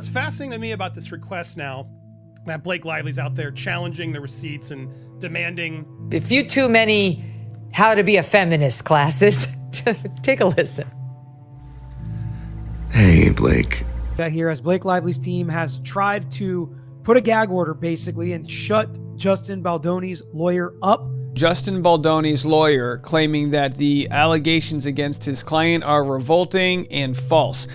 what's fascinating to me about this request now that Blake Lively's out there challenging the receipts and demanding a few too many how to be a feminist classes. Take a listen. Hey, Blake. Here, as Blake Lively's team has tried to put a gag order basically and shut Justin Baldoni's lawyer up. Justin Baldoni's lawyer claiming that the allegations against his client are revolting and false.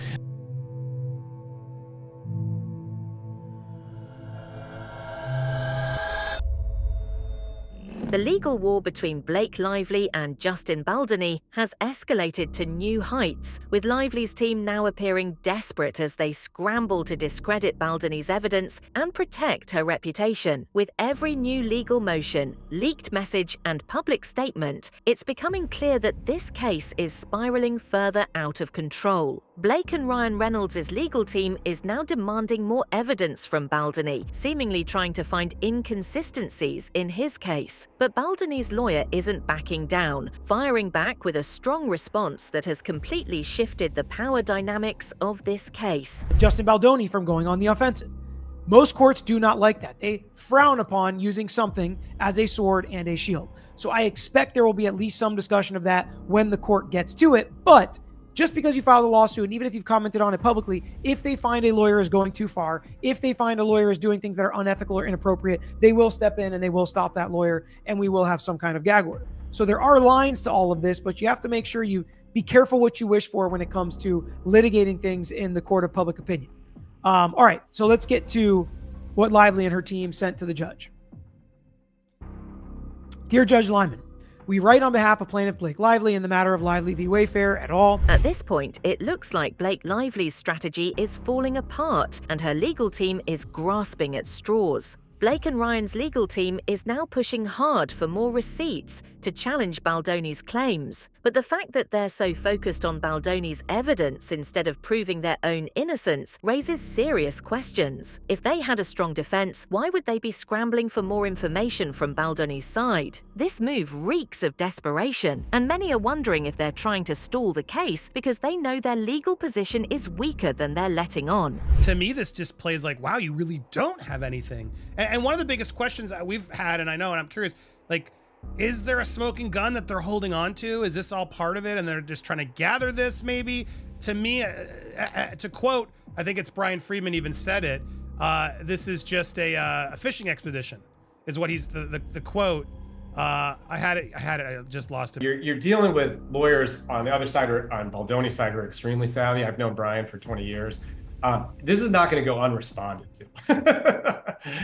The legal war between Blake Lively and Justin Baldoni has escalated to new heights, with Lively's team now appearing desperate as they scramble to discredit Baldoni's evidence and protect her reputation. With every new legal motion, leaked message, and public statement, it's becoming clear that this case is spiraling further out of control. Blake and Ryan Reynolds' legal team is now demanding more evidence from Baldoni, seemingly trying to find inconsistencies in his case. But Baldoni's lawyer isn't backing down, firing back with a strong response that has completely shifted the power dynamics of this case. Justin Baldoni from going on the offensive. Most courts do not like that. They frown upon using something as a sword and a shield. So I expect there will be at least some discussion of that when the court gets to it, but just because you filed a lawsuit, and even if you've commented on it publicly, if they find a lawyer is going too far, if they find a lawyer is doing things that are unethical or inappropriate, they will step in and they will stop that lawyer, and we will have some kind of gag order. So there are lines to all of this, but you have to make sure you be careful what you wish for when it comes to litigating things in the court of public opinion. All right, so let's get to what Lively and her team sent to the judge. Dear Judge Lyman, we write on behalf of plaintiff Blake Lively in the matter of Lively v. Wayfair et al. At this point, it looks like Blake Lively's strategy is falling apart and her legal team is grasping at straws. Blake and Ryan's legal team is now pushing hard for more receipts to challenge Baldoni's claims. But the fact that they're so focused on Baldoni's evidence instead of proving their own innocence raises serious questions. If they had a strong defense, why would they be scrambling for more information from Baldoni's side? This move reeks of desperation, and many are wondering if they're trying to stall the case because they know their legal position is weaker than they're letting on. To me, this just plays like, wow, you really don't have anything. And one of the biggest questions that we've had, and I know, and I'm curious, like, is there a smoking gun that they're holding on to? Is this all part of it and they're just trying to gather this maybe? To me, to quote, I think it's Brian Friedman even said it, this is just a fishing expedition, is what he's, the quote. I had it, I just lost it. You're dealing with lawyers on the other side, or on Baldoni's side, who are extremely savvy. I've known Brian for 20 years. This is not going to go unresponded to.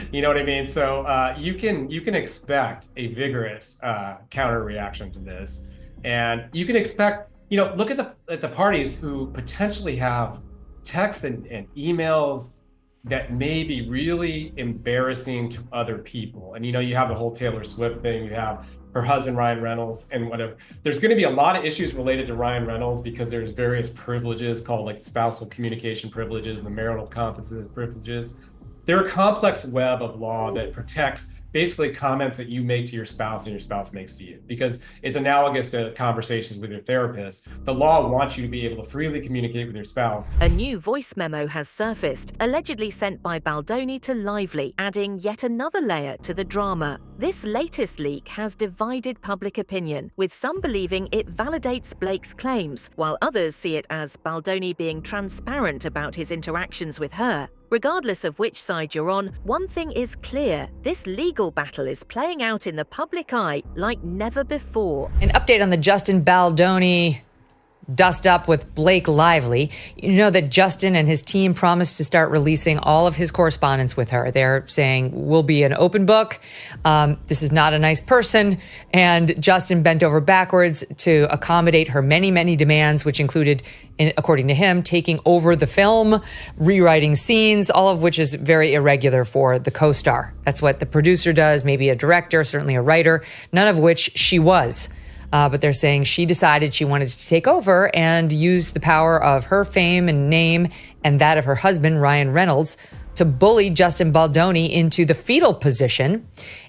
You know what I mean? So you can expect a vigorous counter reaction to this, and you can expect, look at the parties who potentially have texts and emails that may be really embarrassing to other people. And you have the whole Taylor Swift thing. You have her husband, Ryan Reynolds, and whatever. There's going to be a lot of issues related to Ryan Reynolds because there's various privileges called like spousal communication privileges and the marital confidences privileges. They're a complex web of law that protects basically comments that you make to your spouse and your spouse makes to you, because it's analogous to conversations with your therapist. The law wants you to be able to freely communicate with your spouse. A new voice memo has surfaced, allegedly sent by Baldoni to Lively, adding yet another layer to the drama. This latest leak has divided public opinion, with some believing it validates Blake's claims, while others see it as Baldoni being transparent about his interactions with her. Regardless of which side you're on, one thing is clear: this legal battle is playing out in the public eye like never before. An update on the Justin Baldoni dust up with Blake Lively. You know that Justin and his team promised to start releasing all of his correspondence with her. They're saying, we'll be an open book. This is not a nice person. And Justin bent over backwards to accommodate her many, many demands, which included, according to him, taking over the film, rewriting scenes, all of which is very irregular for the co-star. That's what the producer does, maybe a director, certainly a writer, none of which she was. But they're saying she decided she wanted to take over and use the power of her fame and name and that of her husband, Ryan Reynolds, to bully Justin Baldoni into the fetal position.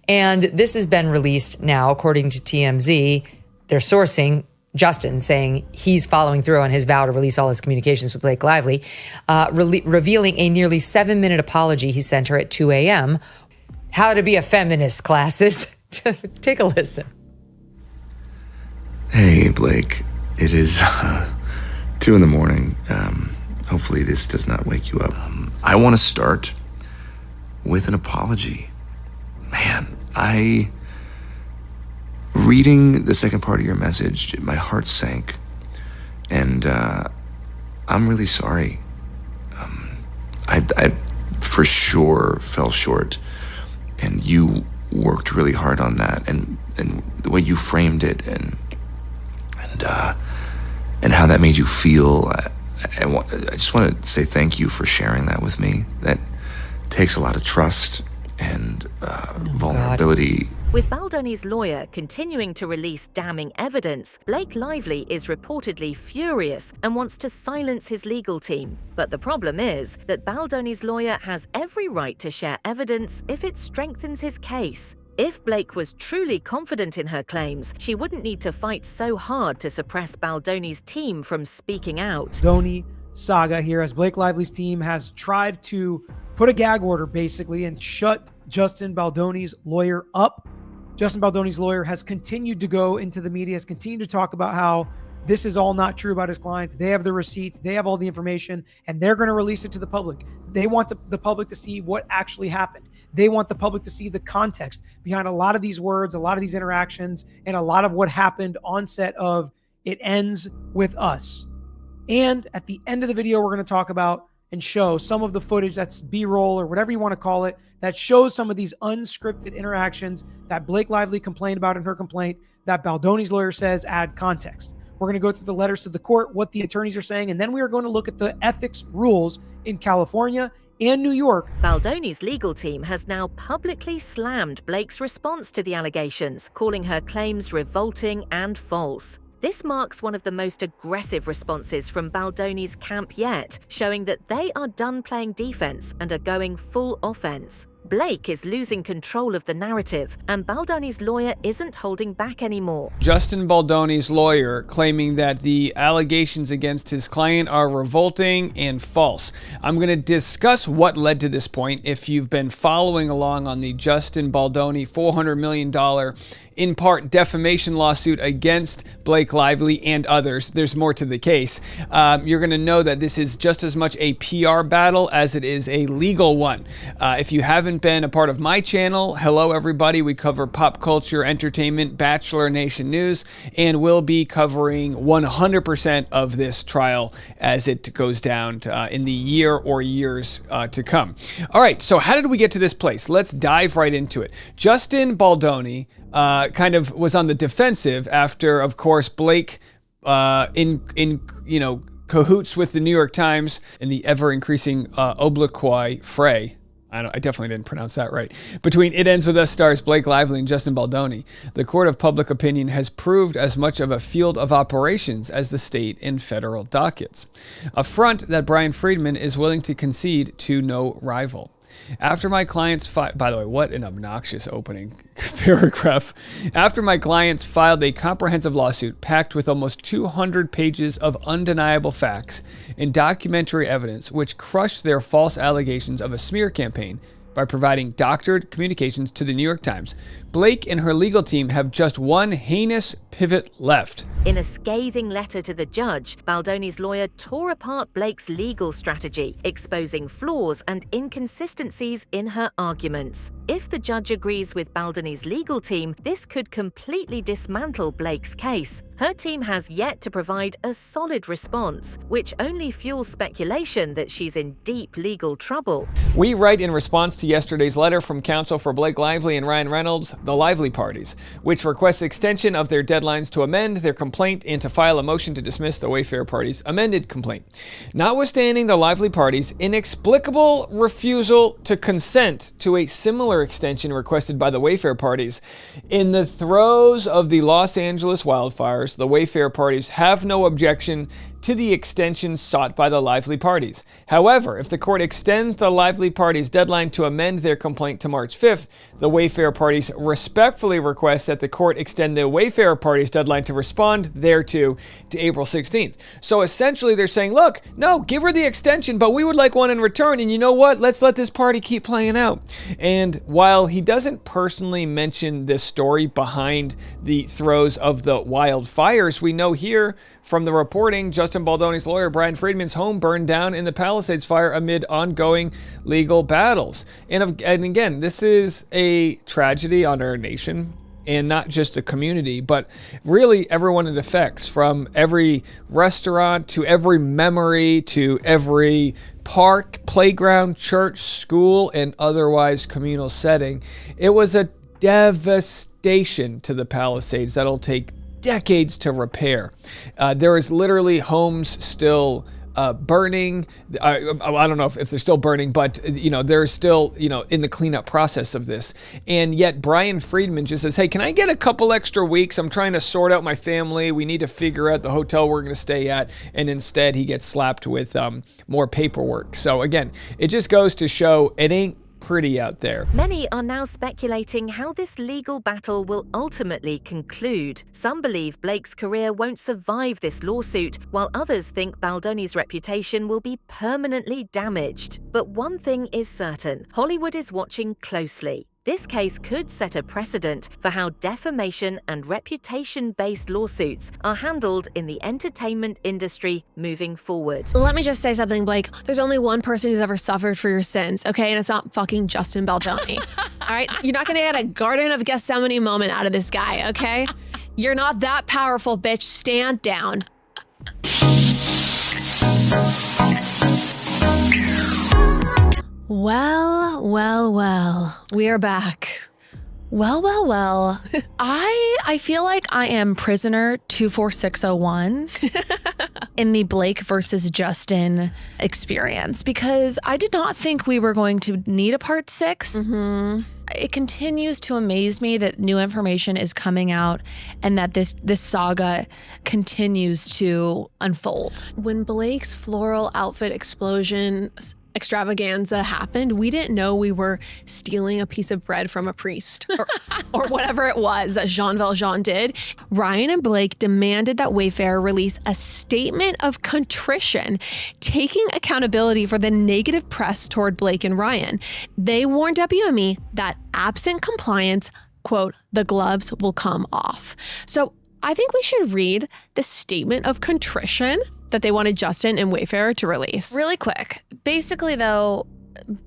And this has been released now, according to TMZ. Their sourcing, Justin, saying he's following through on his vow to release all his communications with Blake Lively, revealing a nearly 7-minute apology he sent her at 2 a.m. How to be a feminist, classes. Take a listen. Hey, Blake. It is 2 in the morning. Hopefully this does not wake you up. I want to start with an apology. Man, reading the second part of your message, my heart sank. And I'm really sorry. I for sure fell short. And you worked really hard on that. And the way you framed it and how that made you feel, I just want to say thank you for sharing that with me. That takes a lot of trust and vulnerability. With Baldoni's lawyer continuing to release damning evidence, Blake Lively is reportedly furious and wants to silence his legal team. But the problem is that Baldoni's lawyer has every right to share evidence if it strengthens his case. If Blake was truly confident in her claims, she wouldn't need to fight so hard to suppress Baldoni's team from speaking out. Baldoni saga here, as Blake Lively's team has tried to put a gag order basically and shut Justin Baldoni's lawyer up. Justin Baldoni's lawyer has continued to go into the media, has continued to talk about how this is all not true about his clients. They have the receipts, they have all the information, and they're going to release it to the public. They want the public to see what actually happened. They want the public to see the context behind a lot of these words, a lot of these interactions, and a lot of what happened on set of It Ends With Us. And at the end of the video, we're going to talk about and show some of the footage that's B-roll or whatever you want to call it, that shows some of these unscripted interactions that Blake Lively complained about in her complaint that Baldoni's lawyer says add context. We're going to go through the letters to the court, what the attorneys are saying, and then we are going to look at the ethics rules in California and New York. Baldoni's legal team has now publicly slammed Blake's response to the allegations, calling her claims revolting and false. This marks one of the most aggressive responses from Baldoni's camp yet, showing that they are done playing defense and are going full offense. Blake is losing control of the narrative, and Baldoni's lawyer isn't holding back anymore. Justin Baldoni's lawyer claiming that the allegations against his client are revolting and false. I'm going to discuss what led to this point. If you've been following along on the Justin Baldoni $400 million in part defamation lawsuit against Blake Lively and others, there's more to the case. You're going to know that this is just as much a PR battle as it is a legal one. If you haven't been a part of my channel, hello everybody. We cover pop culture, entertainment, Bachelor Nation news, and we'll be covering 100% of this trial as it goes down in the year or years to come. All right, so how did we get to this place? Let's dive right into it. Justin Baldoni kind of was on the defensive after, of course, Blake in cahoots with the New York Times in the ever-increasing obloquy fray. I definitely didn't pronounce that right. Between It Ends With Us stars Blake Lively and Justin Baldoni, the court of public opinion has proved as much of a field of operations as the state and federal dockets. A front that Brian Friedman is willing to concede to no rival. After my clients by the way, what an obnoxious opening paragraph. After my clients filed a comprehensive lawsuit packed with almost 200 pages of undeniable facts and documentary evidence which crushed their false allegations of a smear campaign by providing doctored communications to the New York Times, Blake and her legal team have just one heinous pivot left. In a scathing letter to the judge, Baldoni's lawyer tore apart Blake's legal strategy, exposing flaws and inconsistencies in her arguments. If the judge agrees with Baldoni's legal team, this could completely dismantle Blake's case. Her team has yet to provide a solid response, which only fuels speculation that she's in deep legal trouble. We write in response to yesterday's letter from counsel for Blake Lively and Ryan Reynolds, the Lively parties, which requests extension of their deadlines to amend their complaint and to file a motion to dismiss the Wayfair parties' amended complaint. Notwithstanding the Lively parties' inexplicable refusal to consent to a similar extension requested by the Wayfair parties, in the throes of the Los Angeles wildfires, the Wayfair parties have no objection to the extension sought by the Lively parties. However, if the court extends the Lively parties' deadline to amend their complaint to March 5th, the Wayfarer parties respectfully request that the court extend the Wayfarer parties' deadline to respond thereto to April 16th. So essentially they're saying, look, no, give her the extension, but we would like one in return, and you know what? Let's let this party keep playing out. And while he doesn't personally mention this story behind the throes of the wildfires, we know here from the reporting, Justin Baldoni's lawyer, Brian Friedman's home burned down in the Palisades fire amid ongoing legal battles. And again, this is a tragedy on our nation, and not just a community, but really everyone it affects, from every restaurant to every memory to every park, playground, church, school, and otherwise communal setting. It was a devastation to the Palisades that'll take decades to repair. There is literally homes still burning. I don't know if they're still burning, but they're still in the cleanup process of this. And yet Brian Friedman just says, hey, can I get a couple extra weeks? I'm trying to sort out my family. We need to figure out the hotel we're going to stay at. And instead he gets slapped with more paperwork. So again, it just goes to show it ain't pretty out there. Many are now speculating how this legal battle will ultimately conclude. Some believe Blake's career won't survive this lawsuit, while others think Baldoni's reputation will be permanently damaged. But one thing is certain, Hollywood is watching closely. This case could set a precedent for how defamation and reputation-based lawsuits are handled in the entertainment industry moving forward. Let me just say something, Blake. There's only one person who's ever suffered for your sins, okay? And it's not fucking Justin Baldoni. All right? You're not gonna get a Garden of Gethsemane moment out of this guy, okay? You're not that powerful, bitch. Stand down. Well, we are back. Well. I feel like I am prisoner 24601 in the Blake versus Justin experience, because I did not think we were going to need a part 6. It continues to amaze me that new information is coming out and that this saga continues to unfold. When Blake's floral outfit explosion extravaganza happened, we didn't know we were stealing a piece of bread from a priest or whatever it was that Jean Valjean did. Ryan and Blake demanded that Wayfarer release a statement of contrition, taking accountability for the negative press toward Blake and Ryan. They warned WME that absent compliance, quote, the gloves will come off. So I think we should read the statement of contrition that they wanted Justin and Wayfarer to release. Really quick. Basically, though,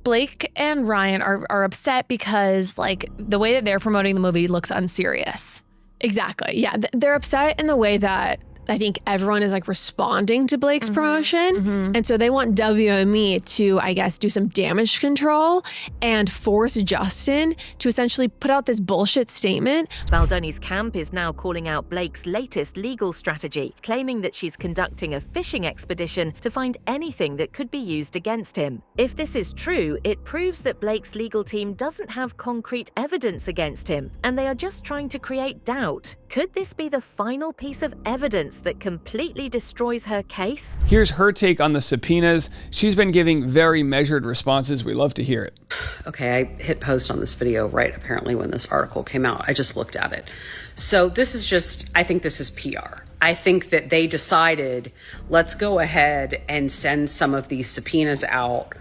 Blake and Ryan are upset because, like, the way that they're promoting the movie looks unserious. Exactly. Yeah. They're upset in the way that I think everyone is like responding to Blake's promotion. And so they want WME to, I guess, do some damage control and force Justin to essentially put out this bullshit statement. Baldoni's camp is now calling out Blake's latest legal strategy, claiming that she's conducting a fishing expedition to find anything that could be used against him. If this is true, it proves that Blake's legal team doesn't have concrete evidence against him, and they are just trying to create doubt. Could this be the final piece of evidence that completely destroys her case? Here's her take on the subpoenas. She's been giving very measured responses. We love to hear it. Okay, I hit post on this video right apparently when this article came out. I just looked at it. So this is just, I think this is PR. I think that they decided, let's go ahead and send some of these subpoenas out,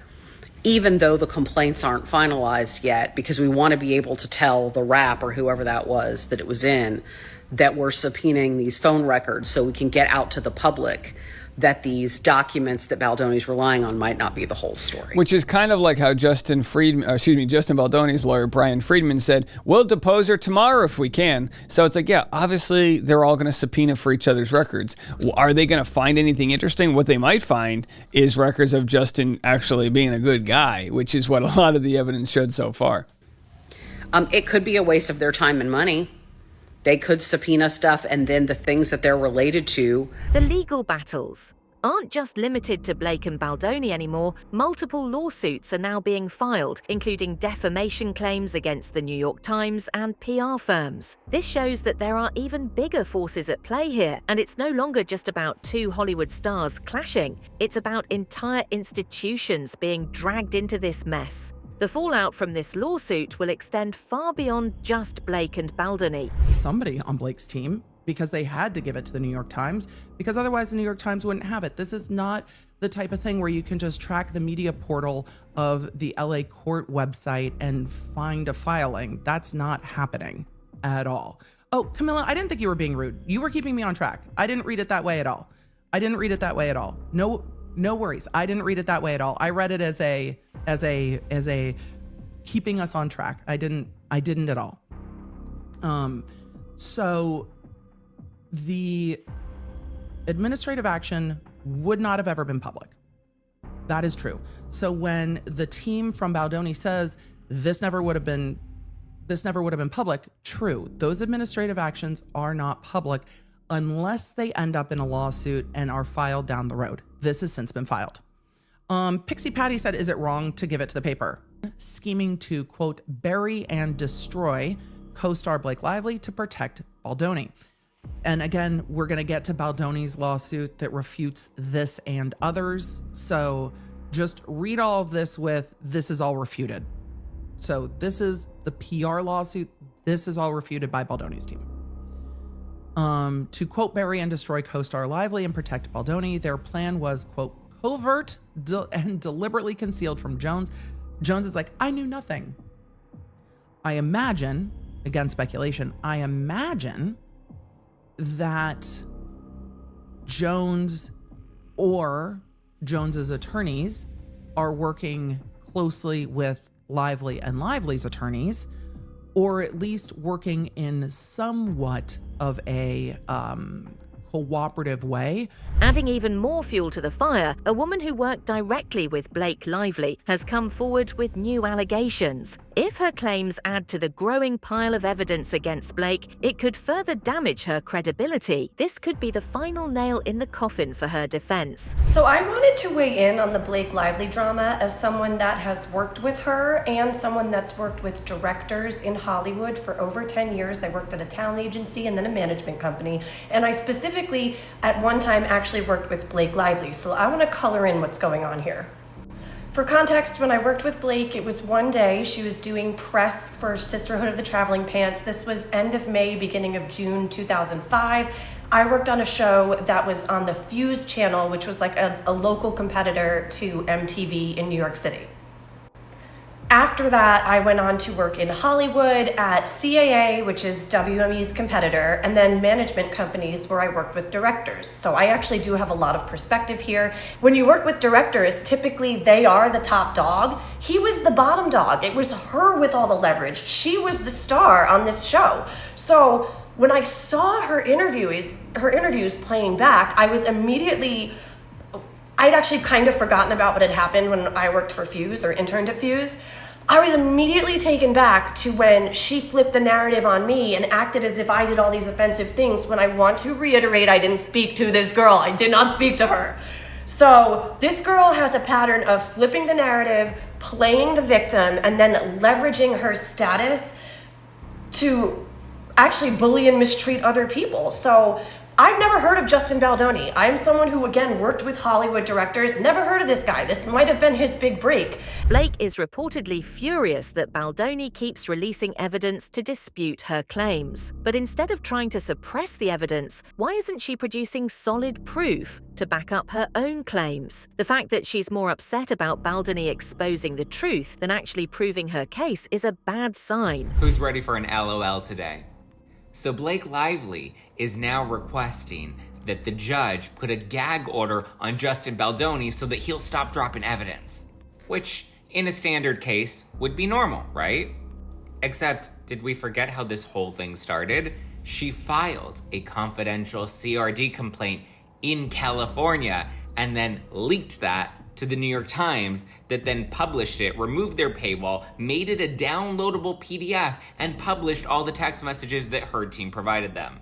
even though the complaints aren't finalized yet, because we want to be able to tell the rap or whoever that was that it was in that we're subpoenaing these phone records so we can get out to the public that these documents that Baldoni's relying on might not be the whole story. Which is kind of like how Justin Baldoni's lawyer, Brian Friedman, said, we'll depose her tomorrow if we can. So it's like, yeah, obviously they're all going to subpoena for each other's records. Are they going to find anything interesting? What they might find is records of Justin actually being a good guy, which is what a lot of the evidence showed so far. It could be a waste of their time and money. They could subpoena stuff and then the things that they're related to. The legal battles. aren't just limited to Blake and Baldoni anymore. Multiple lawsuits are now being filed, including defamation claims against the New York Times and PR firms. This shows that there are even bigger forces at play here, and it's no longer just about two Hollywood stars clashing. It's about entire institutions being dragged into this mess. The fallout from this lawsuit will extend far beyond just Blake and Baldoni. Somebody on Blake's team, because they had to give it to the New York Times, because otherwise the New York Times wouldn't have it. This is not the type of thing where you can just track the media portal of the LA court website and find a filing. That's not happening at all. Oh, Camilla, I didn't think you were being rude. You were keeping me on track. I didn't read it that way at all. No worries. I didn't read it that way at all. I read it as a keeping us on track. I didn't at all. So the administrative action would not have ever been public. That is true. So when the team from Baldoni says this never would have been public, true. Those administrative actions are not public unless they end up in a lawsuit and are filed down the road. This has since been filed. Pixie Patty said, is it wrong to give it to the paper? Scheming to, quote, bury and destroy co-star Blake Lively to protect Baldoni. And again, we're going to get to Baldoni's lawsuit that refutes this and others. So just read all of this with, this is all refuted. So this is the PR lawsuit. This is all refuted by Baldoni's team. To quote, bury and destroy co-star Lively and protect Baldoni. Their plan was, quote, covert and deliberately concealed from Jones. Jones is like, I knew nothing. I imagine, again, speculation, I imagine that Jones or Jones's attorneys are working closely with Lively and Lively's attorneys, or at least working in somewhat of a cooperative way. Adding even more fuel to the fire, a woman who worked directly with Blake Lively has come forward with new allegations. If her claims add to the growing pile of evidence against Blake, it could further damage her credibility. This could be the final nail in the coffin for her defense. So I wanted to weigh in on the Blake Lively drama as someone that has worked with her and someone that's worked with directors in Hollywood for over 10 years. I worked at a talent agency and then a management company, and I specifically at one time actually worked with Blake Lively. So I want to color in what's going on here. For context, when I worked with Blake, it was one day. She was doing press for Sisterhood of the Traveling Pants. This was end of May, beginning of June 2005. I worked on a show that was on the Fuse channel, which was like a local competitor to MTV in New York City. After that, I went on to work in Hollywood at CAA, which is WME's competitor, and then management companies where I worked with directors. So I actually do have a lot of perspective here. When you work with directors, typically they are the top dog. He was the bottom dog. It was her with all the leverage. She was the star on this show. So when I saw her interviews playing back, I was immediately, I'd actually kind of forgotten about what had happened when I worked for Fuse or interned at Fuse. I was immediately taken back to when she flipped the narrative on me and acted as if I did all these offensive things, when I want to reiterate I didn't speak to this girl. I did not speak to her. So this girl has a pattern of flipping the narrative, playing the victim, and then leveraging her status to actually bully and mistreat other people. So I've never heard of Justin Baldoni. I'm someone who, again, worked with Hollywood directors. Never heard of this guy. This might have been his big break. Blake is reportedly furious that Baldoni keeps releasing evidence to dispute her claims. But instead of trying to suppress the evidence, why isn't she producing solid proof to back up her own claims? The fact that she's more upset about Baldoni exposing the truth than actually proving her case is a bad sign. Who's ready for an LOL today? So Blake Lively is now requesting that the judge put a gag order on Justin Baldoni so that he'll stop dropping evidence. Which, in a standard case, would be normal, right? Except, did we forget how this whole thing started? She filed a confidential CRD complaint in California and then leaked that to the New York Times, that then published it, removed their paywall, made it a downloadable PDF, and published all the text messages that her team provided them.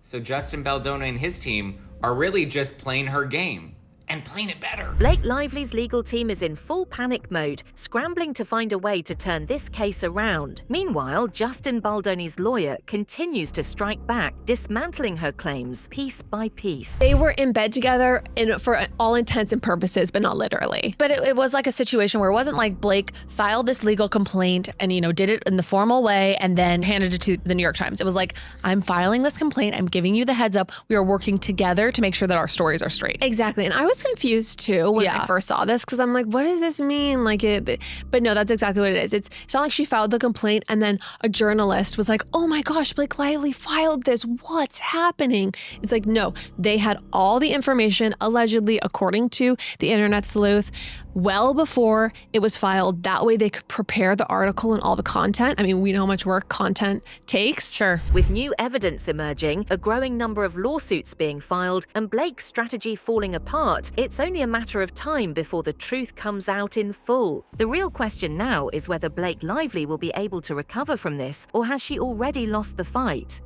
So Justin Baldoni and his team are really just playing her game. And playing it better. Blake Lively's legal team is in full panic mode, scrambling to find a way to turn this case around. Meanwhile, Justin Baldoni's lawyer continues to strike back, dismantling her claims piece by piece. They were in bed together for all intents and purposes, but not literally. But it was like a situation where it wasn't like Blake filed this legal complaint and, did it in the formal way and then handed it to the New York Times. It was like, I'm filing this complaint. I'm giving you the heads up. We are working together to make sure that our stories are straight. Exactly. And I was confused too when I first saw this because I'm like, what does this mean? But no, that's exactly what it is. It's not like she filed the complaint and then a journalist was like, oh my gosh, Blake Lively filed this. What's happening? It's like, no, they had all the information, allegedly, according to the internet sleuth, well before it was filed. That way they could prepare the article and all the content. I mean, we know how much work content takes. Sure. With new evidence emerging, a growing number of lawsuits being filed, and Blake's strategy falling apart, it's only a matter of time before the truth comes out in full. The real question now is whether Blake Lively will be able to recover from this, or has she already lost the fight?